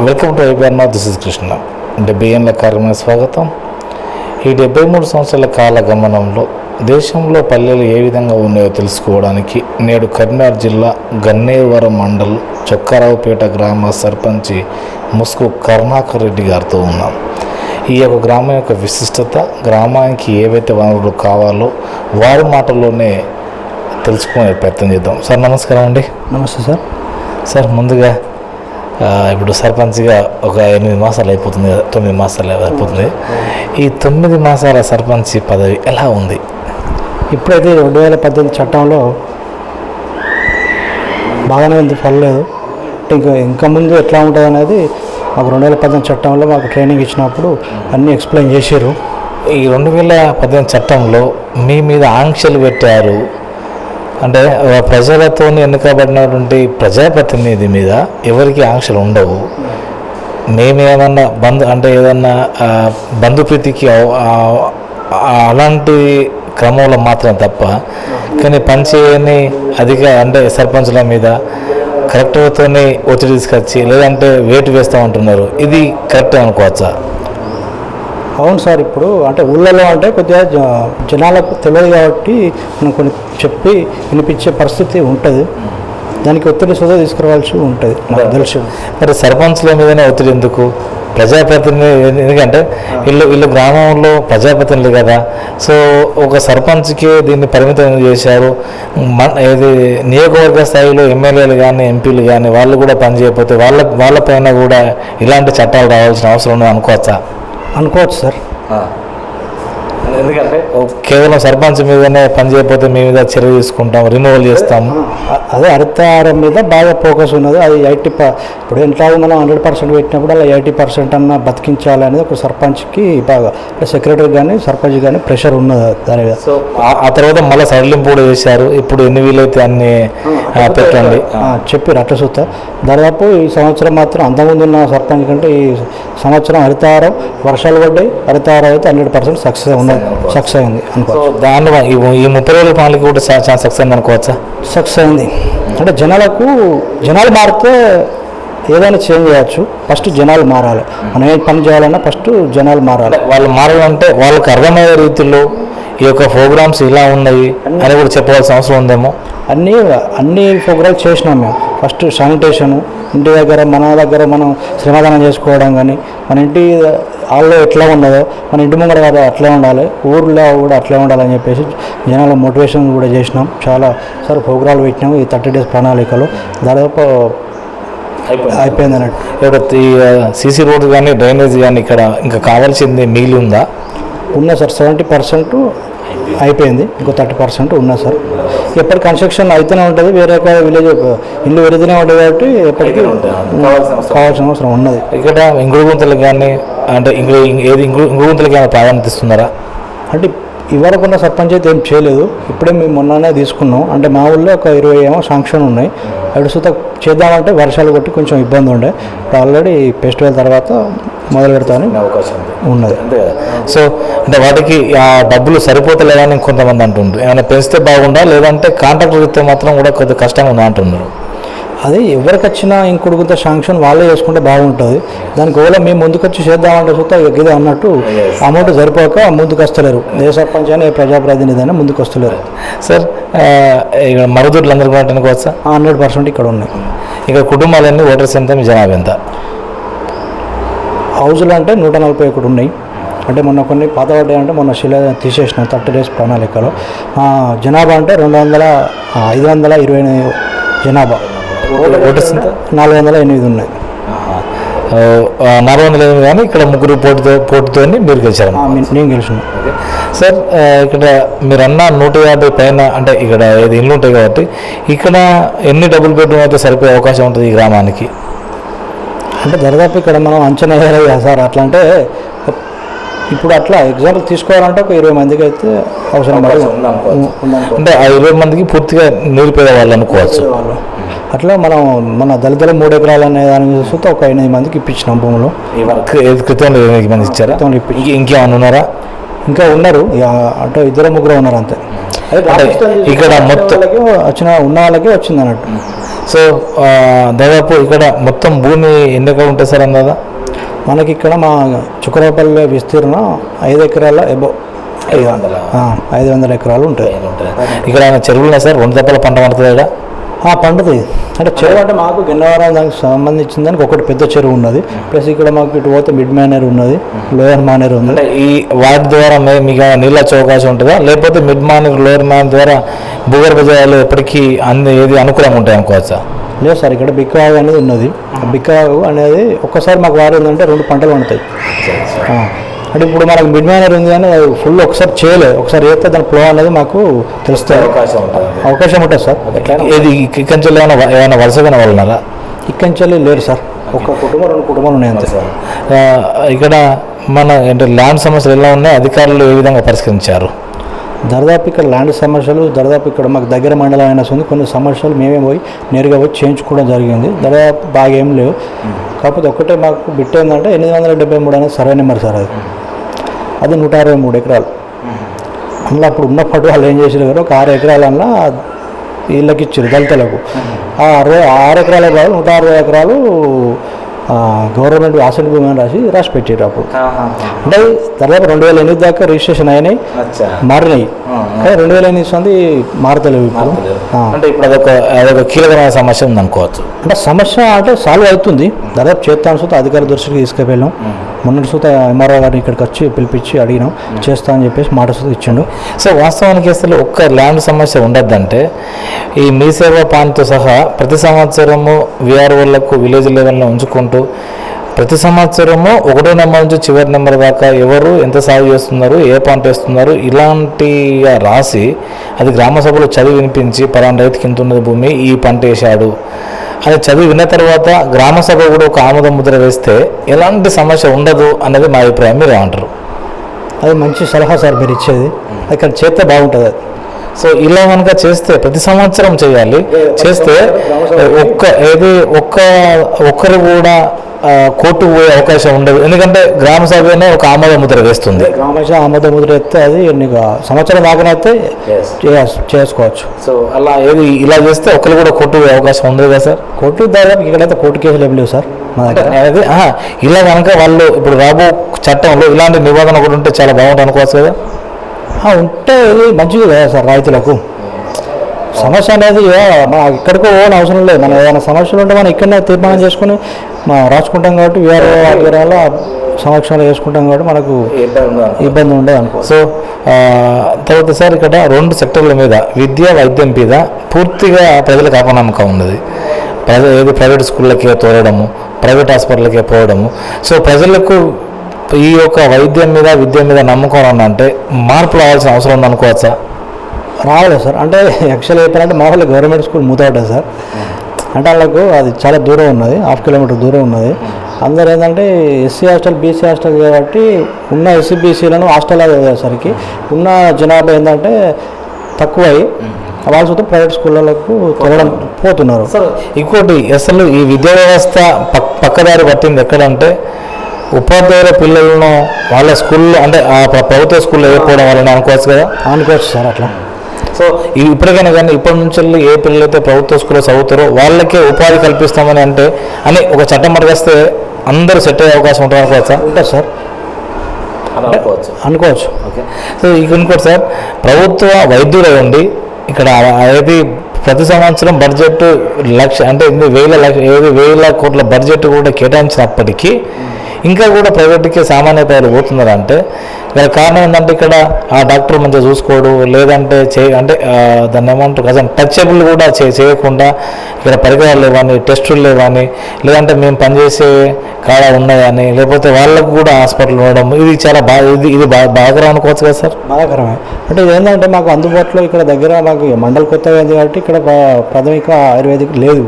Welcome to IBR NOW. This is Krishna. 70 ఏళ్ల కార్యక్రమానికి స్వాగతం. ఈ 73 సంవత్సరాల కాల గమనంలో దేశంలో పల్లెలు ఏ విధంగా ఉన్నాయో తెలుసుకోవడానికి నేడు కరీంనగర్ జిల్లా గన్నేరువరం మండల్ చొక్కారావుపేట గ్రామ సర్పంచి ముస్కు కరుణాకర్ రెడ్డి గారితో ఉన్నాం. ఈ యొక్క గ్రామం యొక్క విశిష్టత, గ్రామానికి ఏవైతే వనరులు కావాలో వారి మాటల్లోనే తెలుసుకునే ప్రయత్నం చేద్దాం. సార్ నమస్కారం అండి. నమస్తే సార్. సార్ ముందుగా ఇప్పుడు సర్పంచ్గా ఒక 8 మాసాలు అయిపోతుంది కదా, 9 మాసాలు అయిపోతుంది. ఈ 9 మాసాల సర్పంచ్ పదవి ఎలా ఉంది? ఇప్పుడైతే 2018 చట్టంలో బాగానే ఉంది, పర్లేదు. ఇంకా ముందు ఎట్లా ఉంటుంది అనేది మాకు 2018 చట్టంలో మాకు ట్రైనింగ్ ఇచ్చినప్పుడు అన్నీ ఎక్స్ప్లెయిన్ చేశారు. ఈ 2018 చట్టంలో మీ మీద ఆంక్షలు పెట్టారు. అంటే ప్రజలతో ఎన్నుకబడినటువంటి ప్రజాప్రతినిధి మీద ఎవరికి ఆంక్షలు ఉండవు. మేమేమన్నా ఏదన్నా బంధుప్రీతికి అలాంటి క్రమంలో మాత్రం తప్ప, కానీ పనిచేయని సర్పంచుల మీద కలెక్టర్తోనే ఒత్తిడి తీసుకొచ్చి లేదంటే వేటు వేస్తూ ఉంటున్నారు. ఇది కరెక్ట్ అనుకోవచ్చా? అవును సార్. ఇప్పుడు ఊళ్ళలో కొద్దిగా జనాలకు తెలియదు కాబట్టి మనం కొన్ని చెప్పి వినిపించే పరిస్థితి ఉంటుంది. దానికి ఒత్తిడి సుధా తీసుకురావాల్సి ఉంటుంది, నాకు తెలుసు. మరి సర్పంచ్ల మీదనే ఒత్తిడి ఎందుకు? ప్రజాప్రతినిధి, ఎందుకంటే వీళ్ళు గ్రామంలో ప్రజాప్రతినిధులు కదా. సో ఒక సర్పంచ్కి దీన్ని పరిమితం చేశారు. ఇది నియోజకవర్గ స్థాయిలో ఎమ్మెల్యేలు కానీ ఎంపీలు కానీ వాళ్ళు కూడా పనిచేయకపోతే వాళ్ళపైన కూడా ఇలాంటి చట్టాలు రావాల్సిన అవసరం ఉన్నది అనుకోవచ్చు సార్. ఎందుకంటే కేవలం సర్పంచ్ మీదనే పని చేయకపోతే మీ మీద చర్య తీసుకుంటాం, రిమూవల్ చేస్తాము. అదే హరితహారం మీద బాగా ఫోకస్ ఉన్నది. అది 80 ఇప్పుడు ఎట్లా మనం 100% పెట్టినప్పుడు అలా 80% అన్న బతికించాలనేది ఒక సర్పంచ్కి బాగా, సెక్రటరీ కానీ సర్పంచ్ కానీ ప్రెషర్ ఉన్నది దాని మీద. సో ఆ తర్వాత మళ్ళీ సడలింపు కూడా చేశారు. ఇప్పుడు ఎన్ని వీలైతే అన్ని పెట్టండి చెప్పారు అట్లా చూస్తా. దాదాపు ఈ సంవత్సరం మాత్రం అంతకుముందు ఉన్న సర్పంచ్ కంటే ఈ సంవత్సరం హరితహారం వర్షాలు పడ్డాయి. హరితహారం అయితే 100% సక్సెస్ అయింది అనుకో. దాని ఈ 30 రోజుల పాలకి కూడా చాలా సక్సెస్ అయింది అనుకోవచ్చా? సక్సెస్ అయింది. జనాలు మారితే ఏదైనా చేంజ్ చేయవచ్చు. ఫస్ట్ జనాలు మారాలి. మనం ఏ పని చేయాలన్నా ఫస్ట్ జనాలు మారాలి. వాళ్ళు మారాలంటే వాళ్ళకి అర్థమయ్యే రీతిలో ఈ యొక్క ప్రోగ్రామ్స్ ఇలా ఉన్నాయి అని కూడా చెప్పవలసిన అవసరం ఉందేమో. అన్ని ప్రోగ్రామ్స్ చేసినాం మేము. ఫస్ట్ శానిటేషను, ఇంటి దగ్గర మనం శ్రమదానం చేసుకోవడం కానీ, మన ఇంటి హాల్లో ఎట్లా ఉన్నదో మన ఇంటి ముంగడ కదా అట్లే ఉండాలి, ఊర్లో కూడా అట్లే ఉండాలని చెప్పేసి జనాల మోటివేషన్ కూడా చేసినాం. చాలా సార్ ప్రోగ్రాలు పెట్టినాము. ఈ 30 డేస్ ప్రణాళికలో దాదాపు అయిపోయింది అన్నట్టు. ఈ సీసీ రోడ్డు కానీ డ్రైనేజ్ కానీ ఇక్కడ ఇంకా కావాల్సింది మిగిలి ఉందా? ఉన్నా సార్, 70% అయిపోయింది. ఇంకో 30% ఉన్నా సార్. ఎప్పటి కన్స్ట్రక్షన్ అయితేనే ఉంటుంది. వేరే విలేజ్ ఇల్లు పెరుగుతూనే ఉంటుంది కాబట్టి ఎప్పటికీ కావాల్సిన అవసరం ఉన్నది. ఇక్కడ ఇంగుడు గుంతలకు కానీ ఇంగుడు గుంతలకి ఏమైనా ప్రాధాన్యత ఇస్తున్నారా? ఇవరకు ఉన్న సర్పంచ్ అయితే ఏం చేయలేదు. ఇప్పుడే మేము మొన్ననే తీసుకున్నాం. మా ఊళ్ళో ఒక 20 ఏమో శాంక్షన్ ఉన్నాయి. అవి సుత చేద్దామంటే వర్షాలు కొట్టి కొంచెం ఇబ్బంది ఉండే. ఆల్రెడీ ఫెస్టివల్ తర్వాత మొదలు పెడతామని అవకాశం ఉన్నది. సో వాటికి ఆ డబ్బులు సరిపోతలేదని కొంతమంది అంటుండ్రు. ఏమైనా పెంచితే బాగుండా, లేదంటే కాంట్రాక్టర్ ఇస్తే మాత్రం కూడా కొద్దిగా కష్టంగా ఉందా అంటున్నారు. అది ఎవరికి వచ్చినా ఇంకొడుకుంటే శాంక్షన్ వాళ్ళే చేసుకుంటే బాగుంటుంది. దానికి ఓలా మేము ముందుకొచ్చి చేద్దామంటే చూస్తే ఇదే అన్నట్టు అమౌంట్ సరిపోక ముందుకు వస్తలేరు. ఏ సర్పంచ్ అయినా ఏ ప్రజాప్రతినిధి అయినా ముందుకు వస్తలేరు. సార్ ఇక్కడ మరుగుదొడ్లు అందరూ కూడా అనుకోవచ్చా? 100% ఇక్కడ ఉన్నాయి. ఇక్కడ కుటుంబాలన్నీ ఓటర్స్ ఎంత, మీ జనాభా ఎంత? హౌజులు 141 ఉన్నాయి. మొన్న కొన్ని పాత పడ్డాయి. మొన్న శిల తీసేసిన 30 డేస్ ప్రణాళికలో జనాభా 520 జనాభా. ఓటర్స్ 408 ఉన్నాయి. 408 కానీ ఇక్కడ ముగ్గురు పోటీతో మీరు గెలిచారు. నేను గెలిచిన. సార్ ఇక్కడ మీరు అన్న 150 పైన ఇక్కడ 5 ఇళ్ళు ఉంటాయి కాబట్టి ఇక్కడ ఎన్ని డబుల్ బెడ్రూమ్ అయితే సరిపోయే అవకాశం ఉంటుంది ఈ గ్రామానికి? దాదాపు ఇక్కడ మనం అంచనా వేయాలి సార్. అట్లా ఇప్పుడు అట్లా ఎగ్జాంపుల్ తీసుకోవాలంటే ఒక 20 మందికి అయితే అవసరం. ఆ 20 మందికి పూర్తిగా నిరుపేద వాళ్ళు అనుకోవచ్చు. అట్లా మన దళితుల 3 ఎకరాలు అనే దాన్ని చూస్తే ఒక 8 మందికి ఇప్పించినాం భూములు. క్రితంలో 8 మంది ఇచ్చారా? ఇంకేమన్నా ఉన్నారా? ఇంకా ఉన్నారు. 2-3 ఉన్నారు అంతే. ఇక్కడ మొత్తం ఉన్న వాళ్ళకి వచ్చింది అన్నట్టు. సో దాదాపు ఇక్కడ మొత్తం భూమి ఎన్ని ఎకరాలు ఉంటుంది సార్ అందాదా? మనకి ఇక్కడ మా చుక్కరాపల్లి విస్తీర్ణం 5 ఎకరాల 500 ఎకరాలు ఉంటాయి. ఇక్కడ చెరువులు ఉన్నాయి సార్? 2 దప్పల పంట పడుతుంది ఇక్కడ? పండుతుంది. అంటే చెరువు అంటే మాకు గన్నవరం దానికి సంబంధించిన దానికి ఒకటి పెద్ద చెరువు ఉన్నది, ప్లస్ ఇక్కడ మాకు ఇటు పోతే మిడ్ మానేర్ ఉన్నది, లోయర్ మానేర్ ఉంది. అంటే ఈ వాటి ద్వారా మీకు నీళ్ళు వచ్చే అవకాశం ఉంటుందా, లేకపోతే మిడ్ మానేర్ లోయర్ మానేర్ ద్వారా భూగర్భ జలాలు ఎప్పటికీ ఏది అనుకూలంగా ఉంటాయి అనుకోవచ్చా? లేదు సార్, ఇక్కడ బిక్కవాగు అనేది ఉన్నది. బిక్కవాగు అనేది ఒక్కసారి మాకు వారిందంటే 2 పంటలు పండుతాయి. అంటే ఇప్పుడు మనకు మిడ్ మైనర్ ఉంది కానీ అది ఫుల్ ఒకసారి చేయలేదు, ఒకసారి చేస్తే దాని ఫ్లో అనేది మాకు తెలుస్తుంది, అవకాశం ఉంటుంది సార్. ఏది ఇక్కంచెల్లి ఏమైనా వరుసగా వాళ్ళన్నారా? ఇక్కంచెల్లి లేరు సార్, ఒక కుటుంబం 2 కుటుంబాలు ఉన్నాయి అంతే సార్. ఇక్కడ మన అంటే ల్యాండ్ సమస్యలు ఎలా ఉన్నాయి, అధికారులు ఏ విధంగా పరిష్కరించారు? దరిదాపు ఇక్కడ ల్యాండ్ సమస్యలు దరిదాపు ఇక్కడ మాకు దగ్గర మండలం అయినా ఉంది, కొన్ని సమస్యలు మేమే పోయి నేరుగా పోయి చేయించుకోవడం జరిగింది. దరిదాపు బాగా ఏం లేవు, కాకపోతే ఒకటే మాకు బిట్ ఏంటంటే 873 అనేది సర్వే నెంబర్ సార్. అది 163 ఎకరాలు. అందులో అప్పుడు ఉన్నప్పుడు వాళ్ళు ఏం చేసారు కదా, ఒక 6 ఎకరాలన్నా వీళ్ళకి ఇచ్చారు దళితులకు. ఆ 6 ఎకరాల కాదు 160 ఎకరాలు గవర్నమెంట్ అసెంట్ భూమి అని రాసి పెట్టారు. అప్పుడు అంటే దాదాపు 2008 దాకా రిజిస్ట్రేషన్ అయినాయి, మారినాయి. కానీ 2008 ఉంది మారతలేవు ఇప్పుడు. అంటే ఇప్పుడు అదొక కీలకమైన సమస్య ఉంది అనుకోవచ్చు. అంటే సమస్య అంటే సాల్వ్ అవుతుంది, దాదాపు చేస్తాను సుత అధికారి దృష్టికి తీసుకువెళ్ళాం. మొన్నటి సుత ఎంఆర్ఓ గారిని ఇక్కడికి వచ్చి పిలిపించి అడిగినాం, చేస్తా అని చెప్పేసి మాట సుత ఇచ్చిండు. సో వాస్తవానికి అసలు ఒక్క ల్యాండ్ సమస్య ఉండద్దంటే ఈ మీ సేవా పాన్తో సహా ప్రతి సంవత్సరము విఆర్ఓలకు విలేజ్ లెవెల్లో ఉంచుకుంటూ ప్రతి సంవత్సరము 1వ నెంబర్ నుంచి చివరి నెంబర్ దాకా ఎవరు ఎంత సాగు చేస్తున్నారు, ఏ పంట వేస్తున్నారు ఇలాంటిగా రాసి అది గ్రామ సభలో చదివి వినిపించి పలానా రైతుకి ఇంత ఉన్నది భూమి ఈ పంట వేశాడు అని చదివి విన్న తర్వాత గ్రామ సభ కూడా ఒక ఆమోద ముద్ర వేస్తే ఎలాంటి సమస్య ఉండదు అనేది మా అభిప్రాయం. మీరు ఏమంటారు? అది మంచి సలహా సార్ మీరు ఇచ్చేది, అక్కడ చేస్తే బాగుంటుంది. సో ఇలా కనుక చేస్తే ప్రతి సంవత్సరం చేయాలి, చేస్తే ఒక్కరు కూడా కోర్టుకు పోయే అవకాశం ఉండదు. ఎందుకంటే గ్రామ సభనే ఒక ఆమోద ముద్ర వేస్తుంది. గ్రామ సభ ఆమోద ముద్ర ఎత్తే అది సంవత్సరం దాకానైతే చేసుకోవచ్చు. సో అలా ఇలా చేస్తే ఒకరు కూడా కోర్టు పోయే అవకాశం ఉండదు కదా సార్? కోర్టు దాదాపు ఇక్కడైతే కోర్టు కేసులు ఏం లేవు సార్ మా దగ్గర. ఇలా కనుక వాళ్ళు ఇప్పుడు రాబో చట్టంలో ఇలాంటి నిబంధన కూడా ఉంటే చాలా బాగుంటుంది అనుకోవచ్చు కదా? ఉంటే ఇది మంచిది కదా సార్ రైతులకు. సమస్య అనేది మన ఇక్కడికో పోవని అవసరం లేదు, మన ఏదైనా సమస్యలు ఉంటే మనం ఇక్కడనే తీర్మానం చేసుకుని రాసుకుంటాం కాబట్టి విఆర్ఓ సమక్షంలో వేసుకుంటాం కాబట్టి మనకు ఇబ్బంది ఉండదు అనుకో. సో తర్వాత సార్ ఇక్కడ 2 సెక్టర్ల మీద విద్య వైద్యం మీద పూర్తిగా ప్రజలకు అపనమ్మకం ఉన్నది. ప్రైవేట్ స్కూళ్ళకే తోలడము, ప్రైవేట్ హాస్పిటల్కే పోవడము. సో ప్రజలకు ఈ యొక్క వైద్యం మీద విద్య మీద నమ్మకం అంటే మార్పు రావాల్సిన అవసరం ఉంది అనుకోవచ్చా? రావాలి సార్. అంటే యాక్చువల్గా చెప్పాలంటే మా వాళ్ళకి గవర్నమెంట్ స్కూల్ మూతపడ్డది సార్. అంటే వాళ్ళకు అది చాలా దూరం ఉన్నది, 1/2 కిలోమీటర్ దూరం ఉన్నది. అందరూ ఏంటంటే ఎస్సీ హాస్టల్ బీసీ హాస్టల్ కాబట్టి ఉన్న ఎస్సీ బీసీలను హాస్టల్లో చదివేసరికి ఉన్న జనాభా ఏంటంటే తక్కువై వాళ్ళ చూస్తే ప్రైవేట్ స్కూళ్ళకు తొలగడం పోతున్నారు. సార్ ఇంకోటి అసలు ఈ విద్యా వ్యవస్థ పక్కదారి పట్టింది ఎక్కడంటే ఉపాధ్యాయుల పిల్లలను వాళ్ళ స్కూల్లో అంటే ఆ ప్రభుత్వ స్కూల్లో వేయకపోవడం వల్ల అనుకోవచ్చు కదా? అనుకోవచ్చు సార్ అట్లా. సో ఇప్పటికైనా కానీ ఇప్పటి నుంచి ఏ పిల్లలైతే ప్రభుత్వ స్కూల్లో చదువుతారో వాళ్ళకే ఉపాధి కల్పిస్తామని అని ఒక చట్టం పట్టుకొస్తే అందరూ సెట్ అయ్యే అవకాశం ఉంటుంది అనుకోవచ్చా? ఉంటుంది సార్, అనుకోవచ్చు. ఓకే. సో ఇంకోటి సార్, ప్రభుత్వ వైద్యులై ఉండి ఇక్కడ ఏది ప్రతి సంవత్సరం బడ్జెట్ అంటే 1000 కోట్ల బడ్జెట్ కూడా కేటాయించినప్పటికీ ఇంకా కూడా ప్రైవేట్కి సామాన్య ప్రజలు పోతున్నారంటే దాని కారణం ఏంటంటే ఇక్కడ ఆ డాక్టర్ మంచిగా చూసుకోడు, లేదంటే దాన్ని ఏమంటారు కదా టచబుల్ కూడా చేయకుండా ఇక్కడ పరికరాలు లేవని, టెస్టులు లేవని, లేదంటే మేము పనిచేసే కాడ ఉన్నాయని, లేకపోతే వాళ్ళకు కూడా హాస్పిటల్ ఉండడం, ఇది చాలా ఇది బాగా అనుకోవచ్చు కదా సార్? బాధాకరమే. అంటే ఇది ఏంటంటే మాకు అందుబాటులో ఇక్కడ దగ్గర మాకు మండలి కొత్తగా ఉంది కాబట్టి ఇక్కడ ప్రాథమిక ఆయుర్వేదిక్ లేదు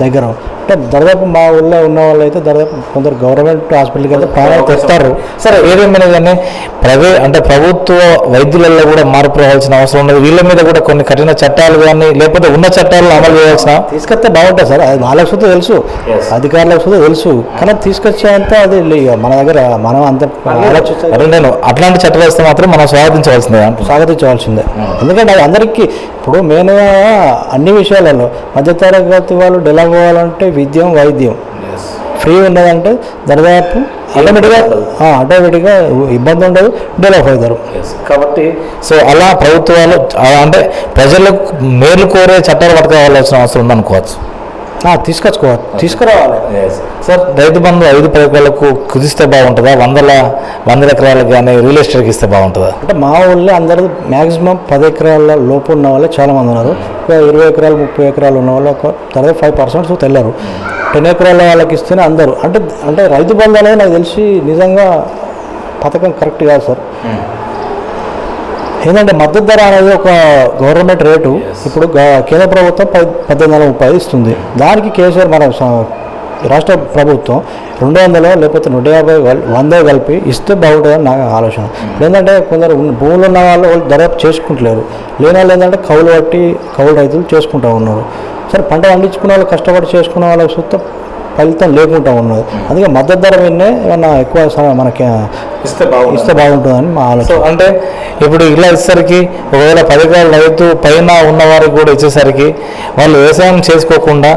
దగ్గర. అంటే దాదాపు మా ఊళ్ళో ఉన్న వాళ్ళు అయితే దాదాపు కొందరు గవర్నమెంట్ హాస్పిటల్కి అయితే ప్రాణాలు తెస్తారు. సరే ఏదేమైనా కానీ ప్రభుత్వ వైద్యులలో కూడా మార్పు రావాల్సిన అవసరం ఉన్నది. వీళ్ళ మీద కూడా కొన్ని కఠిన చట్టాలు కానీ లేకపోతే ఉన్న చట్టాలను అమలు చేయాల్సిన తీసుకొస్తే బాగుంటుంది సార్. అది వాళ్ళకి సుతా తెలుసు, అధికారులకు సుతా తెలుసు, కానీ తీసుకొచ్చేంత అది మన దగ్గర మనం అంత అట్లాంటి చట్టాలు వస్తే మాత్రం మనం స్వాగతించవలసిందే. ఎందుకంటే అది అందరికీ ఇప్పుడు మెయిన్గా అన్ని విషయాలలో మధ్యతరగతి వాళ్ళు డెవలప్ అవ్వాలంటే విద్యం వైద్యం ఫ్రీ ఉన్నదంటే దరిదాపు ఆటోమేటిక్గా ఇబ్బంది ఉండదు, డెవలప్ అవుతారు. కాబట్టి సో అలా ప్రభుత్వాలు అంటే ప్రజలకు మేలు కోరే చట్టాలు పట్టుకోవాల్సిన అవసరం ఉందనుకోవచ్చు. తీసుకురావాలి సార్. రైతు బంధు 5-10 ఎకరాలకు కుదిస్తే బాగుంటుందా, 100 ఎకరాలకు కానీ రియల్ ఎస్టేట్కి ఇస్తే బాగుంటుందా? అంటే మా ఊళ్ళో అందరూ మ్యాక్సిమం 10 ఎకరాల లోపు ఉన్న వాళ్ళే చాలామంది ఉన్నారు. 20 ఎకరాలు 30 ఎకరాలు ఉన్న వాళ్ళు ఒక 5% తెల్లరు. 10 ఎకరాల వాళ్ళకి ఇస్తేనే అందరూ అంటే రైతు బంధు అనేది నాకు తెలిసి నిజంగా పథకం కరెక్ట్ కాదు సార్. ఏంటంటే మద్దతు ధర అనేది ఒక గవర్నమెంట్ రేటు. ఇప్పుడు కేంద్ర ప్రభుత్వం 1830 ఇస్తుంది. దానికి కేసీఆర్ మన రాష్ట్ర ప్రభుత్వం 200 లేకపోతే 150 100 కలిపి ఇస్తే బాగుంటుందని నా ఆలోచన. ఏంటంటే కొందరు భూములు ఉన్న వాళ్ళు దర్యాప్తు చేసుకుంటలేరు, లేని వాళ్ళు ఏంటంటే కౌలు రైతులు చేసుకుంటూ ఉన్నారు. సరే పంట పండించుకున్న వాళ్ళు కష్టపడి చేసుకున్న వాళ్ళకి సుత్త ఫలితం లేకుండా ఉన్నది. అందుకే మద్దతు ధర విన్నే ఏమన్నా ఎక్కువ మనకి ఇస్తే బాగుంటుందని మా ఆలోచన. అంటే ఇప్పుడు ఇలా ఇచ్చేసరికి ఒకవేళ 10 ఎకరాల రైతు పైన ఉన్నవారికి కూడా ఇచ్చేసరికి వాళ్ళు వ్యవసాయం చేసుకోకుండా,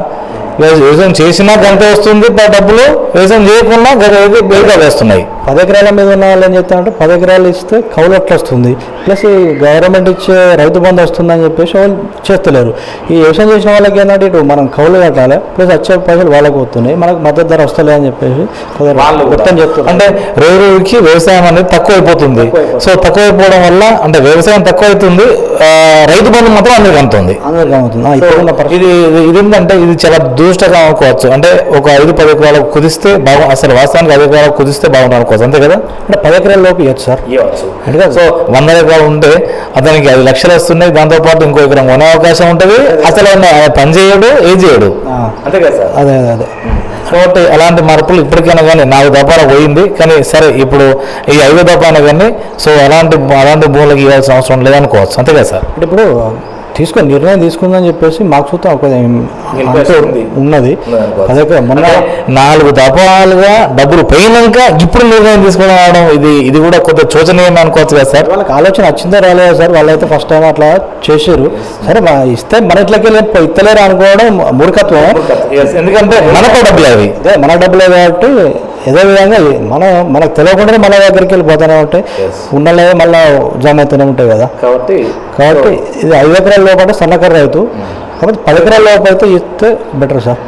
వ్యవసాయం చేసినా గంట వస్తుంది డబ్బులు, వ్యవసాయం చేయకుండా బేగా వేస్తున్నాయి. 10 ఎకరాల మీద ఉన్న వాళ్ళు ఏం చెప్తారంటే 10 ఎకరాలు ఇస్తే కౌలు ఎట్లా వస్తుంది, ప్లస్ ఈ గవర్నమెంట్ ఇచ్చే రైతు బంధు వస్తుందని చెప్పేసి వాళ్ళు చేస్తలేరు. ఈ వ్యవసాయం చేసిన వాళ్ళకి ఏంటంటే ఇటు మనం కౌలు కట్టాలి, ప్లస్ వచ్చే పైసలు వాళ్ళకి పోతున్నాయి, మనకు మద్దతు ధర వస్తలే అని చెప్పేసి మొత్తం చెప్తారు. అంటే రోజుకి వ్యవసాయం అనేది తక్కువ అయిపోతుంది. సో తక్కువ అయిపోవడం వల్ల అంటే వ్యవసాయం తక్కువ అవుతుంది, రైతు బంధు మాత్రం అందరికి అందుతుంది. ఇది ఏంటంటే ఇది చాలా దుష్టంగా అనుకోవచ్చు. అంటే ఒక 5-10 ఎకరాలకు కుదిస్తే అసలు వాస్తవానికి 5 ఎకరాలకు కుదిస్తే బాగుంటుంది అనుకోవచ్చు, అంతే కదా? అంటే 10 ఎకరాల లోపు ఇవ్వచ్చు సార్. సో 100 ఎకరాలు ఉంటే అతనికి 5 లక్షలు వస్తున్నాయి, దాంతోపాటు ఇంకో ఎకరం కొనే అవకాశం ఉంటుంది. అసలు పని చేయడు, ఏం చేయడు, అంతే కదా సార్? అదే కాబట్టి అలాంటి మార్పులు ఇప్పటికైనా కానీ 4 దఫాలు పోయింది. కానీ సరే ఇప్పుడు ఈ 5 దఫాలు కానీ సో అలాంటి భూములకు ఇవ్వాల్సిన అవసరం లేదనుకోవచ్చు, అంతే కదా సార్? ఇప్పుడు నిర్ణయం తీసుకుందని చెప్పేసి మాకు చూద్దాం ఒక ఉన్నది. మొన్న 4 దఫాలుగా డబ్బులు పోయినాక ఇప్పుడు నిర్ణయం తీసుకోవడం రావడం ఇది కూడా కొంత శోచనీయం అనుకోవచ్చు కదా సార్? వాళ్ళకి ఆలోచన వచ్చిందో రాలేదా సార్? వాళ్ళైతే ఫస్ట్ టైం అట్లా చేసారు. సరే ఇస్తే మన ఇట్లకి ఇస్తలేరు అనుకోవడం మూర్ఖత్వం. ఎందుకంటే మనకు డబ్బులు అవి మన డబ్బులే కాబట్టి ఏదో విధంగా మనకు తెలియకుండానే మన దగ్గరికి వెళ్ళిపోతూనే ఉంటాయి, ఉండలేదే మళ్ళీ జమ అవుతూనే ఉంటాయి కదా. కాబట్టి ఇది 5 ఎకరాల లోపల సన్నకారు రైతు, కాబట్టి 10 ఎకరాల లోపు అయితే ఇస్తే బెటర్ సార్.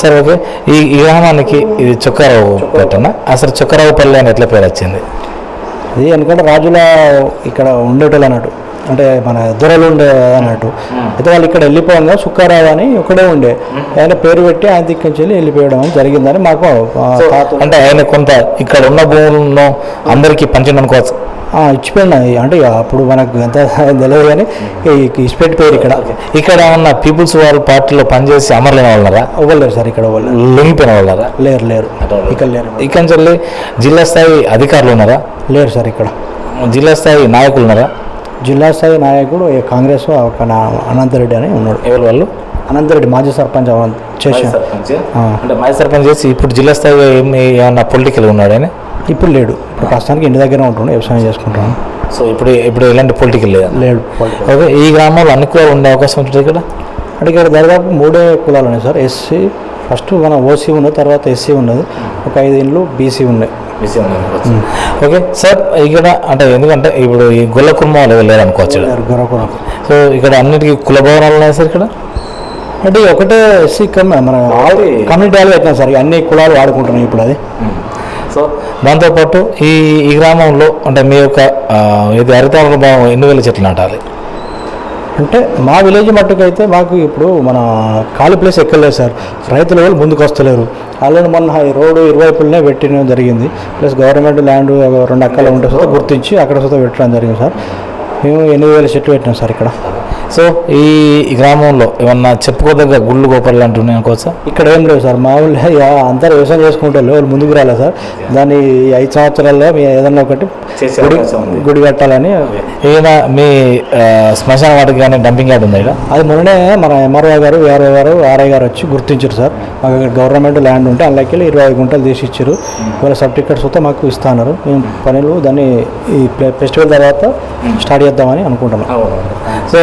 సరే ఓకే. ఈ గ్రామానికి ఇది చొక్కారావుపేట. అసలు చొక్కరావుపల్లి అని ఎట్లా పేరు వచ్చింది? ఇది ఎందుకంటే రాజుల ఇక్కడ ఉండేటోళ్ళు అన్నట్టు, అంటే మన దొరలు ఉండే అన్నట్టు. అయితే వాళ్ళు ఇక్కడ వెళ్ళిపోగా సుక్కారావు అని ఒకడే ఉండే, ఆయన పేరు పెట్టి ఆయన దిక్కించి వెళ్ళిపోయడం అని జరిగిందని మాకు. అంటే ఆయన కొంత ఇక్కడ ఉన్న భూములను అందరికీ పంచిందనుకోవచ్చు. ఇచ్చిపోయినా అంటే అప్పుడు మనకు ఎంత తెలియదు కానీ ఇచ్చిపెట్టి పేరు ఇక్కడ ఉన్న పీపుల్స్ వాళ్ళ పార్టీలో పనిచేసి అమర్లేని వాళ్ళరా? ఇవ్వలేరు సార్. ఇక్కడ లొంగిపోయిన వాళ్ళరా? లేరు ఇక్కడ లేరు. ఇక్కడ చెల్లి జిల్లా స్థాయి అధికారులు ఉన్నారా? లేరు సార్. ఇక్కడ జిల్లా స్థాయి నాయకులు ఉన్నారా? జిల్లా స్థాయి నాయకుడు కాంగ్రెస్ అనంతరెడ్డి అని ఉన్నాడు. ఎవరు వాళ్ళు? అనంతరెడ్డి మాజీ సర్పంచ్ చేశారు. అంటే మాజీ సర్పంచ్ చేసి ఇప్పుడు జిల్లా స్థాయిలో ఏమన్నా పొలిటికల్ ఉన్నాడు ఆయన? ఇప్పుడు లేడు. ఇప్పుడు ప్రస్తుతానికి ఇంటి దగ్గర ఉంటుండే, వ్యవసాయం చేసుకుంటాను. సో ఇప్పుడు ఎలాంటి పొలిటికల్ లేడు. ఓకే. ఈ గ్రామంలో అన్ని కులాలు ఉండే అవకాశం ఉంటుంది ఇక్కడ? అంటే ఇక్కడ దాదాపు 3 కులాలు ఉన్నాయి సార్. ఎస్సీ ఫస్ట్ మన ఓసీ ఉన్నది, తర్వాత ఎస్సీ ఉన్నది, ఒక 5 ఇండ్లు బీసీ ఉన్నాయి. Okay sir. ఇక్కడ అంటే ఎందుకంటే ఇప్పుడు ఈ గొల్ల కుటుంబాలు వెళ్ళారు అనుకోవచ్చు. సో ఇక్కడ అన్నిటికీ కుల భవనాలు ఉన్నాయి సార్ ఇక్కడ? అంటే ఒకటే ఎస్సీ మన కమ్యూనిటీ హాల్ పెట్టినా సార్, అన్ని కులాలు వాడుకుంటున్నాయి ఇప్పుడు అది. సో దాంతోపాటు ఈ గ్రామంలో అంటే మీ యొక్క ఇది హరితావరణ భావం ఎన్ని వేల చెట్లు నాటాలి? అంటే మా విలేజ్ మట్టుకైతే మాకు ఇప్పుడు మన ఖాళీ ప్లేస్ ఎక్కలేదు సార్. రైతులు వాళ్ళు ముందుకు వస్తలేరు. ఆల్రెడీ మొన్న ఈ రోడ్డు ఇరువైపులనే పెట్టడం జరిగింది, ప్లస్ గవర్నమెంట్ ల్యాండ్ 2 ఎకరాలు ఉంటే సుతా గుర్తించి అక్కడ సుతా పెట్టడం జరిగింది సార్. మేము 8,000 చెట్లు పెట్టినాం సార్ ఇక్కడ. సో ఈ గ్రామంలో ఏమన్నా చెప్పుకోదగ్గ గుళ్ళు గోపాలు లాంటివి ఉన్నాయి అనుకోవచ్చా? ఇక్కడ ఏం లేవు సార్. మా ఊళ్ళో అందరూ వ్యవసాయం చేసుకుంటారు, వాళ్ళు ముందుకు రాలేదు సార్. దాన్ని 5 సంవత్సరాల్లో మీ ఏదన్నా ఒకటి గుడి కట్టాలని. ఏదైనా మీ శ్మశాన వాటికి కానీ డంపింగ్ యార్డ్ ఉంది ఇక్కడ? అది మొన్ననే మన ఎంఆర్ఓ గారు ఆర్ఐ గారు వచ్చి గుర్తించారు సార్. మాకు ఇక్కడ గవర్నమెంట్ ల్యాండ్ ఉంటే అందులోకి 20 గుంటలు తీసి ఇచ్చారు. ఇవాళ సర్టిఫికేట్స్ వస్తే మాకు ఇస్తున్నారు. మేము పనులు దాన్ని ఈ ఫెస్టివల్ తర్వాత స్టార్ట్ చేద్దామని అనుకుంటున్నాం. సో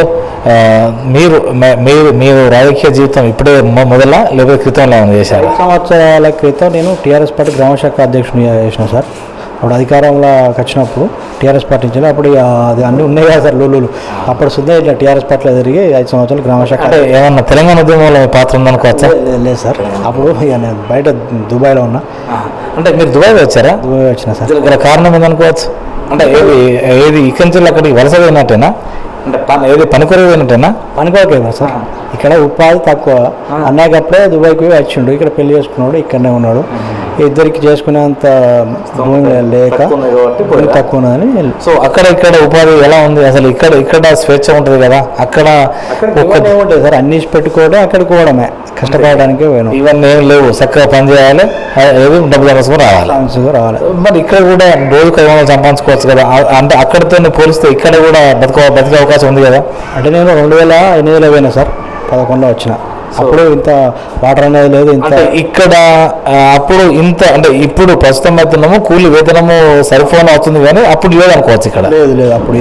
మీరు మీరు మీరు రాజకీయ జీవితం ఇప్పుడే మొదల లేకపోతే క్రితంలో ఏమైనా చేశారు? 5 సంవత్సరాల క్రితం నేను టీఆర్ఎస్ పార్టీ గ్రామశాఖ అధ్యక్షుని చేసిన సార్. అప్పుడు అధికారంలోకి వచ్చినప్పుడు టీఆర్ఎస్ పార్టీ నుంచి అప్పుడు అది అన్నీ ఉన్నాయి కదా సార్ లూలు. అప్పుడు సుద్దా ఇట్లా టీఆర్ఎస్ పార్టీలో జరిగి 5 సంవత్సరాలు గ్రామశాఖ. అంటే ఏమన్నా తెలంగాణ ఉద్యమంలో పాత్ర ఉందనుకోవచ్చా? లేదు సార్. అప్పుడు ఇక నేను బయట దుబాయ్లో ఉన్నా. అంటే మీరు దుబాయ్లో వచ్చారా? దుబాయ్ వచ్చిన సార్. ఇక్కడ కారణం ఏందనుకోవచ్చు? అంటే ఏది ఇక్కడి నుంచి అక్కడికి వలస పోయినట్టేనా? అంటే ఏది పనికొరకు పోయినట్టేనా? పనికొరకేమో సార్. ఇక్కడ ఉపాధి తక్కువ. అన్నయ్యకప్పుడే దుబాయ్కి వచ్చిండు. ఇక్కడ పెళ్లి చేసుకున్నాడు, ఇక్కడనే ఉన్నాడు. ఇద్దరికి చేసుకునేంత భూమి లేక భూమి తక్కువ ఉన్నదని. సో అక్కడ ఇక్కడ ఉపాధి ఎలా ఉంది అసలు? ఇక్కడ స్వేచ్ఛ ఉంటుంది కదా, అక్కడ ఉంటుంది సార్. అన్ని పెట్టుకోవడం అక్కడికి పోవడమే, కష్టపడడానికి పోయినాం. ఇవన్నీ ఏం లేవు, చక్కగా పని చేయాలి, ఏది డబ్బులు రావాలి. మరి ఇక్కడ కూడా రోజుకు 500 సంపాదించుకోవచ్చు కదా. అంటే అక్కడితో పోలిస్తే ఇక్కడ కూడా బతికే అవకాశం ఉంది కదా. అంటే నేను 2008లో పోయినా సార్, 11లో వచ్చిన. అప్పుడు ఇంత వాటర్ అనేది లేదు. ఇంత ఇక్కడ అప్పుడు ఇంత అంటే ఇప్పుడు ప్రస్తుతం అవుతున్నాము కూలీ వేతనము సరిఫోన్ అవుతుంది కానీ అప్పుడు లేదు అనుకోవచ్చు. ఇక్కడ లేదు. అప్పుడు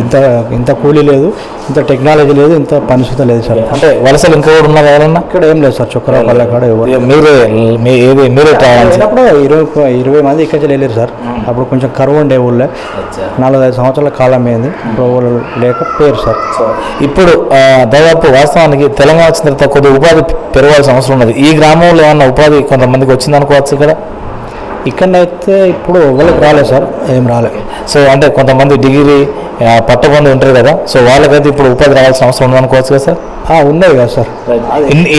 ఇంత కూలీ లేదు, ఇంత టెక్నాలజీ లేదు, ఇంత పరిస్థితి లేదు సార్. అంటే వలసలు ఇంకా కూడా ఉన్నారు ఎవరన్నా? ఇక్కడ ఏం లేదు సార్. చొక్కరాపల్లి కాడ మీరే అప్పుడు 20 మంది ఇక్కడి నుంచి వెళ్ళారు సార్. అప్పుడు కొంచెం కరువు ఉండే ఊళ్ళో 4-5 సంవత్సరాల కాలం అయింది. ఇప్పుడు లేక పేరు సార్. ఇప్పుడు దాదాపు వాస్తవానికి తెలంగాణ వచ్చిన తర్వాత కొద్దిగా ఉపాధి పెరగాల్సిన అవసరం ఉన్నది. ఈ గ్రామంలో ఏమన్నా ఉపాధి కొంతమందికి వచ్చింది అనుకోవచ్చు. ఇక్కడైతే ఇప్పుడు ఎవరికి రాలేదు సార్, ఏం రాలేదు. సో అంటే కొంతమంది డిగ్రీ పట్టబంది ఉంటారు కదా, సో వాళ్ళకైతే ఇప్పుడు ఉపాధి రావాల్సిన అవసరం ఉంది అనుకోవచ్చు కదా సార్? ఉన్నాయి కదా సార్.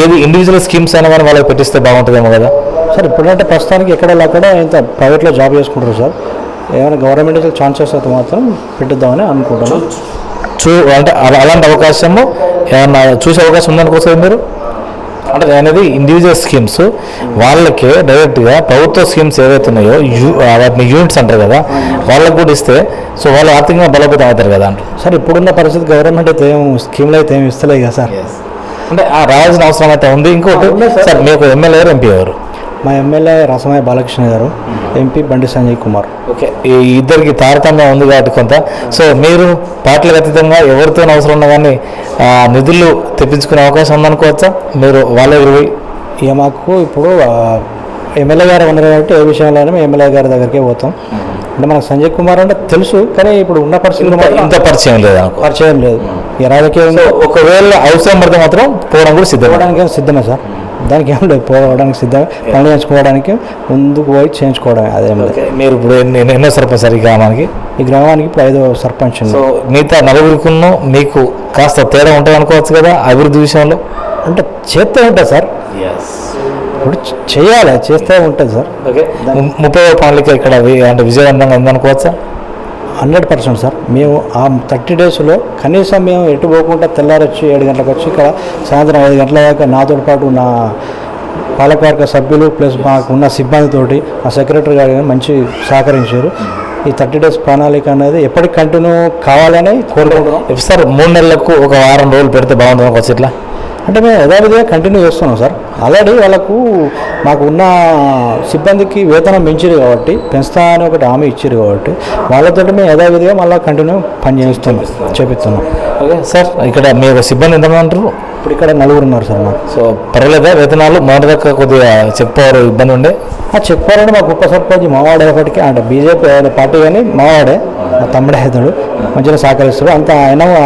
ఏది ఇండివిజువల్ స్కీమ్స్ అయినా కానీ వాళ్ళకి పెట్టిస్తే బాగుంటుందేమో కదా సార్. ఇప్పుడంటే ప్రస్తుతానికి ఎక్కడ ఇంత ప్రైవేట్లో జాబ్ చేసుకుంటారు సార్. ఏమైనా గవర్నమెంట్ ఛాన్సెస్ అయితే మాత్రం పెట్టిద్దామని అనుకుంటున్నాను. అంటే అలాంటి అవకాశము ఏమన్నా చూసే అవకాశం ఉందనుకోవచ్చు మీరు? అంటే అనేది ఇండివిజువల్ స్కీమ్స్ వాళ్ళకే డైరెక్ట్గా ప్రభుత్వ స్కీమ్స్ ఏవైతే ఉన్నాయో వాటిని యూనిట్స్ అంటారు కదా, వాళ్ళకు కూడా ఇస్తే సో వాళ్ళు ఆర్థికంగా బలోపేతం అవుతారు కదా అంటారు సార్. ఇప్పుడున్న పరిస్థితి గవర్నమెంట్ అయితే స్కీమ్లు అయితే ఏమి ఇస్తలేదు కదా సార్. అంటే రావాల్సిన అవసరం అయితే ఉంది. ఇంకోటి సార్, మీకు ఎమ్మెల్యే గారు, ఎంపీ గారు? మా ఎమ్మెల్యే రసమయ్య బాలకృష్ణ గారు, ఎంపీ బండి సంజయ్ కుమార్. ఓకే, ఈ ఇద్దరికి తారతమ్యం ఉంది కాబట్టి కొంత. సో మీరు పార్టీలకు అతీతంగా ఎవరితో అవసరం ఉన్నా కానీ నిధులు తెప్పించుకునే అవకాశం ఉందనుకోవచ్చా మీరు? వాళ్ళ ఇక మాకు ఇప్పుడు ఎమ్మెల్యే గారు ఉన్నారు కాబట్టి ఏ విషయంలోనే మేము ఎమ్మెల్యే గారి దగ్గరికే పోతాం. అంటే మనకు సంజయ్ కుమార్ అంటే తెలుసు, కానీ ఇప్పుడు ఉన్న పరిస్థితులు ఇంత పరిచయం లేదు. ఈ రాజకీయంగా ఒకవేళ అవసరం పడితే మాత్రం పోవడం కూడా సిద్ధమే సార్. దానికి ఏం లేదు, పోవడానికి సిద్ధమే. పనులు చేయించుకోవడానికి ముందుకు పోయి చేయించుకోవడమే, అదేం లేదు. మీరు ఇప్పుడు ఎన్నో సర్పంచ్ సార్ ఈ గ్రామానికి? ఈ గ్రామానికి ఇప్పుడు 5వ సర్పంచ్. సో మిగతా 4 మీకు కాస్త తేడా ఉంటుంది అనుకోవచ్చు కదా అభివృద్ధి విషయంలో? అంటే చేస్తే ఉంటుంది సార్. ఇప్పుడు చేయాలి, చేస్తే ఉంటుంది సార్. ఓకే, 30వ పనులకి ఇక్కడ అంటే విజయవంతంగా ఉందనుకోవచ్చా? 100% సార్. మేము ఆ 30 డేస్లో కనీసం మేము ఎటు పోకుండా తెల్లారొచ్చి 7 గంటలకు వచ్చి ఇక్కడ సాయంత్రం 5 గంటల దాకా నాతో పాటు నా పాలకవర్గ సభ్యులు ప్లస్ మాకు ఉన్న సిబ్బందితోటి మా సెక్రటరీ గారు మంచి సహకరించారు. ఈ 30 డేస్ ప్రణాళిక అనేది ఎప్పటికి కంటిన్యూ కావాలని కోరుకుంటున్నాం సార్. 3 నెలలకు ఒక వారం రోజులు పెడితే బాగుంటుంది అనుకోవచ్చు. ఇట్లా అంటే మేము యథావిధిగా కంటిన్యూ చేస్తున్నాం సార్. ఆల్రెడీ వాళ్ళకు మాకు ఉన్న సిబ్బందికి వేతనం పెంచారు కాబట్టి, పెంచుతా అని ఒకటి హామీ ఇచ్చారు కాబట్టి వాళ్ళతో మేము యథావిధిగా మళ్ళీ కంటిన్యూ పని చేపిస్తున్నాం. ఓకే సార్, ఇక్కడ మీరు సిబ్బంది ఎంతమంది అంటారు? ఇప్పుడు ఇక్కడ 4 ఉన్నారు సార్ మాకు. సో పర్వాలేదా వేతనాలు? మొదటి కొద్దిగా చెక్ పవర్ ఇబ్బంది ఉండే? చెక్ పవర్ అంటే మాకు ఉప సర్పంచ్ మావాడేపటికి, అంటే బీజేపీ పార్టీ కానీ మావాడే, మా తమ్ముడే అవుతాడు, మంచిగా సహకరిస్తాడు.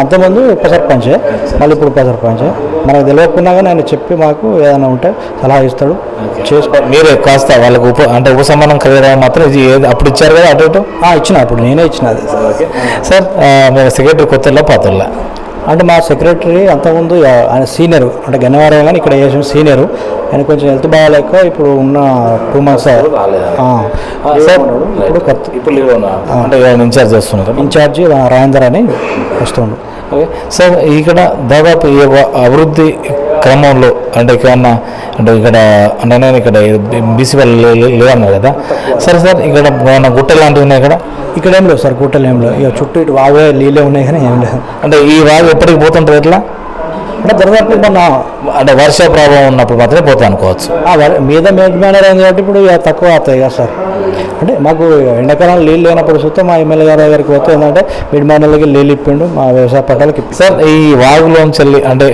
అంతమంది ఉప సర్పంచే, మళ్ళీ ఇప్పుడు ఉప సర్పంచే. మనకు తెలియకున్నా కానీ ఆయన చెప్పి మాకు ఏదైనా ఉంటే సలహా ఇస్తాడు. మీరే కాస్త వాళ్ళకు ఉపశమనం కలిగడం మాత్రం అప్పుడు ఇచ్చారు కదా అటు ఇచ్చిన, అప్పుడు నేనే ఇచ్చిన. అది సార్, మీరు సెక్రటరీ కొత్తలో పాతల్లో? అంటే మా సెక్రటరీ అంతకుముందు ఆయన సీనియర్, అంటే గన్నవరం కానీ ఇక్కడ చేసిన సీనియరు. ఆయన కొంచెం హెల్త్ బాగాలేక ఇప్పుడు ఉన్న 2 months సార్ ఇప్పుడు కొత్త ఇన్ఛార్జ్ చేస్తున్నారు. ఇన్ఛార్జి రాజేందర్ అని వస్తుండు. ఓకే సార్, ఇక్కడ దాదాపు ఈ అభివృద్ధి క్రమంలో అంటే ఇక్కడ అంటే నేను ఇక్కడ బీసీ వాళ్ళు లేదన్నారు కదా సరే సార్, ఇక్కడ గుట్టలు లాంటివి ఉన్నాయి ఇక్కడ ఏం లేవు సార్, గుట్టలు ఏం లేవు. ఇక చుట్టూ ఇటు వాగే నీళ్ళే ఉన్నాయి కానీ ఏం లేదు. అంటే ఈ వాగు ఎప్పటికి పోతుంటుంది ఎట్లా? అంటే దొరకప్పుడు మొన్న అంటే వర్ష ప్రభావం ఉన్నప్పుడు మాత్రమే పోతాయి అనుకోవచ్చు. మీద మేడ్ మేనర్ అయింది కాబట్టి ఇప్పుడు తక్కువ అవుతాయి కదా సార్. అంటే మాకు ఎండాకాలం నీళ్ళు లేనప్పుడు చూస్తే మా ఎమ్మెల్యే గారి దగ్గరికి పోతే ఏంటంటే మిడ్ మార్నర్లకి నీళ్ళు ఇప్పిండు మా వ్యవసాయ పట్టాలకి. సార్ ఈ వాగులోంచి వెళ్ళి అంటే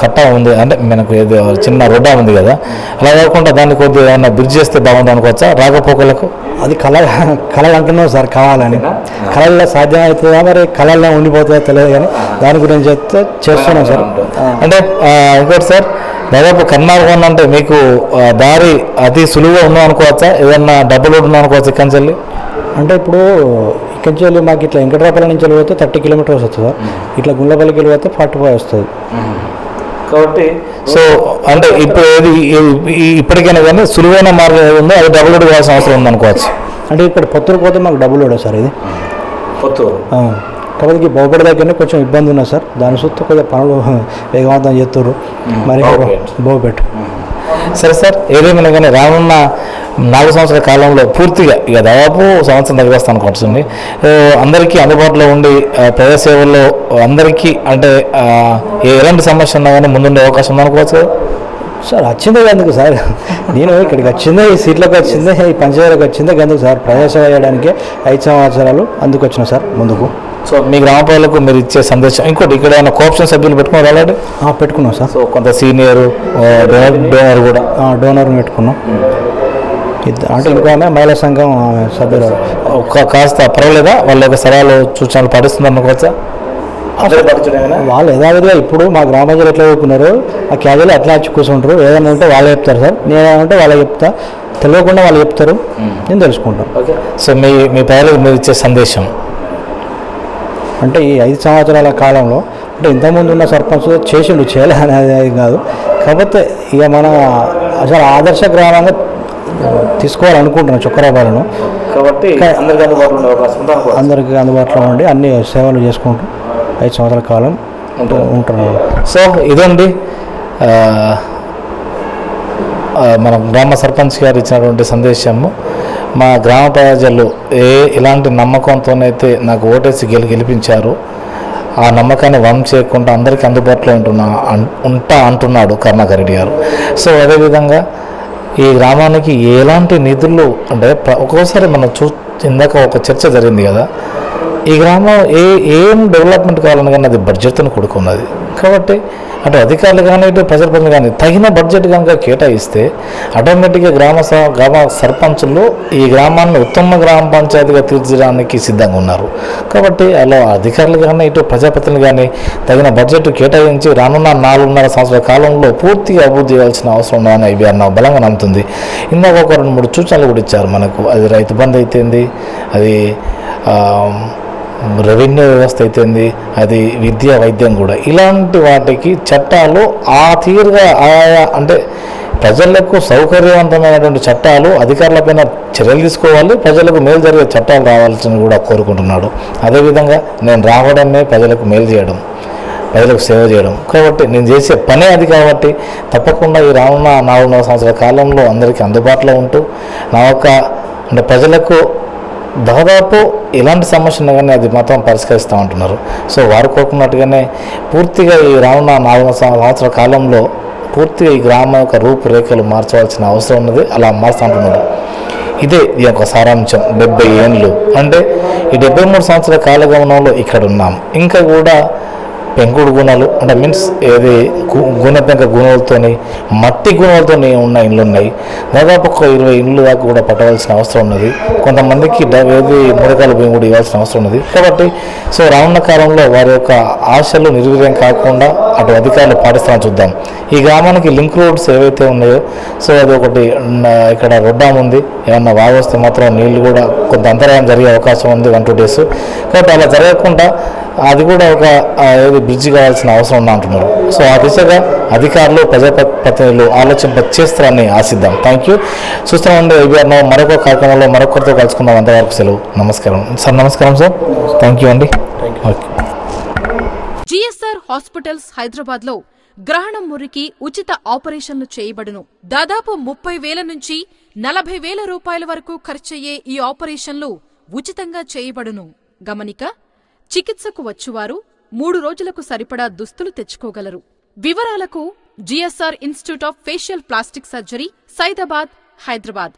కట్ట ఉంది అంటే మనకు ఏదో చిన్న రొడ్డ ఉంది కదా, అలా కాకుండా దాన్ని కొద్దిగా ఏమన్నా బ్రిడ్జ్ చేస్తే బాగుంటుంది అనుకోవచ్చా రాకపోకలకు? అది కళలు అంటున్నాం సార్ కావాలని. కళల్లో సాధ్యం అవుతుందా మరి కళల్లో ఉండిపోతుందో తెలియదు, కానీ దాని గురించి చెప్తే చేస్తున్నాం సార్. అంటే ఇంకోటి సార్, దాదాపు కర్ణాటక అంటే మీకు దారి అతి సులువుగా ఉందా అనుకోవచ్చా? ఏదన్నా డబ్బులు ఉందా అనుకోవచ్చు ఇక్కడి నుంచి? అంటే ఇప్పుడు ఇక్కడి నుంచి వెళ్ళి మాకు ఇట్లా వెంకటరాపల్లి నుంచి వెళ్ళిపోతే 30 కిలోమీటర్స్ వస్తుంది సార్, ఇట్లా గుండ్లపల్లికి వెళ్ళిపోతే 45 వస్తుంది. కాబట్టి సో అంటే ఇప్పుడు ఏది ఇప్పటికైనా కానీ సులువైన మార్గం ఏది ఉందో అది డబ్బులు కావాల్సిన అవసరం ఉందనుకోవచ్చు. అంటే ఇక్కడ పొత్తులు పోతే మాకు డబ్బులు కూడా సార్, ఇది పొత్తూరు కాబట్టి బహుపడి దగ్గరనే కొంచెం ఇబ్బంది ఉన్నా సార్, దాని చుట్టూ కొద్దిగా పనులు వేగవంతం చేస్తున్నారు మరి బహుపెట్టు. సరే సార్, ఏదేమైనా కానీ రానున్న 4 సంవత్సరాల కాలంలో పూర్తిగా ఇక దాదాపు సంవత్సరం దగ్గర వస్తాను అనుకుంటుంది, అందరికీ అందుబాటులో ఉండి ప్రజాసేవల్లో అందరికీ అంటే ఎలాంటి సమస్య ఉన్నా కానీ ముందుండే అవకాశం ఉందనుకోవచ్చు కదా సార్? వచ్చిందే ఎందుకు సార్, నేను ఇక్కడికి వచ్చిందే ఈ సీట్లకు వచ్చిందే ఈ పంచాయతీలకు వచ్చిందే ఎందుకు సార్, ప్రజాసేవ చేయడానికి 5 సంవత్సరాలు అందుకు వచ్చిన సార్ ముందుకు. సో మీ గ్రామ ప్రజలకు మీరు ఇచ్చే సందేశం ఇంకోటి, ఇక్కడ ఏమైనా కోఆప్షన్ సభ్యులు పెట్టుకున్నారు ఆల్రెడీ? పెట్టుకున్నాం సార్. సో కొంత సీనియర్ డోనర్ కూడా డోనర్ పెట్టుకున్నాం. అంటే ఇంకో మహిళా సంఘం సభ్యులు కాస్త పర్వాలేదా, వాళ్ళ యొక్క సలహాలు సూచనలు పాటిస్తున్నారు అనుకోవచ్చా? వాళ్ళు యథావిధిగా ఇప్పుడు మా గ్రామ ప్రజలు ఎట్లా చెప్పుకున్నారు ఆ క్యాజువల్ అట్లా వచ్చి కూర్చుంటారు, ఏదైనా ఉంటే వాళ్ళే చెప్తారు సార్, నేనేమంటే వాళ్ళకి చెప్తా, తెలియకుండా వాళ్ళు చెప్తారు, నేను తెలుసుకుంటాను. ఓకే. సో మీ ప్రజలకు మీరు ఇచ్చే సందేశం అంటే ఈ 5 సంవత్సరాల కాలంలో అంటే ఇంతకుముందు ఉన్న సర్పంచ్ చేసిండు, చేయలే అనేది కాదు, కాకపోతే ఇక మన అసలు ఆదర్శ గ్రామంగా తీసుకోవాలనుకుంటున్నాను చొక్కరాబాలను. కాబట్టి అందరికీ అందుబాటులో ఉండి అన్ని సేవలు చేసుకుంటూ 5 సంవత్సరాల కాలం ఉంటున్నాను. సో ఇదండి మన గ్రామ సర్పంచ్ గారు ఇచ్చినటువంటి సందేశము. మా గ్రామ ప్రజలు ఇలాంటి నమ్మకంతోనైతే నాకు ఓటేసి గెలిపించారు, ఆ నమ్మకాన్ని వమ్ చేయకుండా అందరికీ అందుబాటులో ఉంటా అంటున్నాడు కరుణాకర్ రెడ్డి గారు. సో అదేవిధంగా ఈ గ్రామానికి ఎలాంటి నిధులు అంటే ఒక్కోసారి మనం ఇందాక ఒక చర్చ జరిగింది కదా, ఈ గ్రామం ఏం డెవలప్మెంట్ కావాలని కానీ అది బడ్జెట్తో కూడుకున్నది. కాబట్టి అటు అధికారులు కానీ ఇటు ప్రజాప్రతినిధులు కానీ తగిన బడ్జెట్ కనుక కేటాయిస్తే ఆటోమేటిక్గా గ్రామ సర్పంచులు ఈ గ్రామాన్ని ఉత్తమ గ్రామ పంచాయతీగా తీర్చడానికి సిద్ధంగా ఉన్నారు. కాబట్టి అలా అధికారులు కానీ ఇటు ప్రజాప్రతినిధులు కానీ తగిన బడ్జెట్ కేటాయించి రానున్న 4.5 సంవత్సరాల కాలంలో పూర్తిగా అభివృద్ధి చేయాల్సిన అవసరం ఉందని IBR NOW బలంగా నమ్ముతుంది. ఇందాక ఒక 2-3 సూచనలు కూడా ఇచ్చారు మనకు. అది రైతు బంధు అయితేంది, అది రెవెన్యూ వ్యవస్థ అయితేంది, అది విద్య వైద్యం కూడా, ఇలాంటి వాటికి చట్టాలు ఆ తీరుగా ఆయా అంటే ప్రజలకు సౌకర్యవంతమైనటువంటి చట్టాలు అధికారులపైన చర్యలు తీసుకోవాలి, ప్రజలకు మేలు జరిగే చట్టాలు రావాల్సిన కూడా కోరుకుంటున్నాడు. అదేవిధంగా నేను రావడమే ప్రజలకు మేలు చేయడం, ప్రజలకు సేవ చేయడం, కాబట్టి నేను చేసే పనే అది. కాబట్టి తప్పకుండా ఈ రానున్న 4.5 సంవత్సరాల కాలంలో అందరికీ అందుబాటులో ఉంటూ నా యొక్క అంటే ప్రజలకు దాదాపు ఎలాంటి సమస్య ఉన్నా కానీ అది మాత్రం పరిష్కరిస్తూ ఉంటున్నారు. సో వారు కోరుకున్నట్టుగానే పూర్తిగా ఈ రానున్న 4 సంవత్సరాల కాలంలో పూర్తిగా ఈ గ్రామం యొక్క రూపురేఖలు మార్చవలసిన అవసరం ఉన్నది, అలా మారుస్తూ ఉంటున్నాడు. ఇదే ఈ యొక్క సారాంశం. 70 ఏళ్ళు అంటే ఈ 73 సంవత్సరాల కాలగమనంలో ఇక్కడ ఉన్నాం. ఇంకా కూడా పెంకుడు గుణాలు అంటే మీన్స్ ఏది పెంక గుణాలతోని మట్టి గుణాలతో ఉన్న ఇండ్లు ఉన్నాయి. దాదాపు ఒక 20 ఇండ్లు దాకా కూడా పట్టవలసిన అవసరం ఉన్నది. కొంతమందికి ఏది మురకాల భూమి కూడా ఇవ్వాల్సిన అవసరం ఉన్నది. కాబట్టి సో రానున్న కాలంలో వారి యొక్క ఆశలు నిర్వీర్యం కాకుండా అటు అధికారులు పాటిస్తామని చూద్దాం. ఈ గ్రామానికి లింక్ రోడ్స్ ఏవైతే ఉన్నాయో సో అది ఒకటి ఇక్కడ రొడ్డాం ఉంది, ఏమన్నా వాగు వస్తే మాత్రం నీళ్ళు కూడా కొంత అంతరాయం జరిగే అవకాశం ఉంది 1-2 డేస్. కాబట్టి అలా జరగకుండా అది కూడా ఒక ఏది బ్రిడ్జ్ కావాల్సిన అవసరం ఉన్నా అంటున్నారు. సో ఆ దిశగా అధికారులు ప్రజాప్రతినిధులు ఆలోచన చేస్తారని ఆశిద్దాం. Thank you. చూస్తామండి IBR NOW మరొక కార్యక్రమంలో మరొకరితో కలుసుకుందాం. అంతవరకు సెలవు. నమస్కారం సార్. నమస్కారం సార్. థ్యాంక్ యూ అండి. ఓకే. GSR హాస్పిటల్స్ హైదరాబాద్ లో గ్రహణం మురికి ఉచిత ఆపరేషన్లు చేయబడును. దాదాపు 30,000 నుంచి 40,000 రూపాయల వరకు ఖర్చయ్యే ఈ ఆపరేషన్లు ఉచితంగా చేయబడును. గమనిక: చికిత్సకు వచ్చువారు 3 రోజులకు సరిపడా దుస్తులు తెచ్చుకోగలరు. వివరాలకు GSR institute of facial plastic surgery, Saidabad, Hyderabad.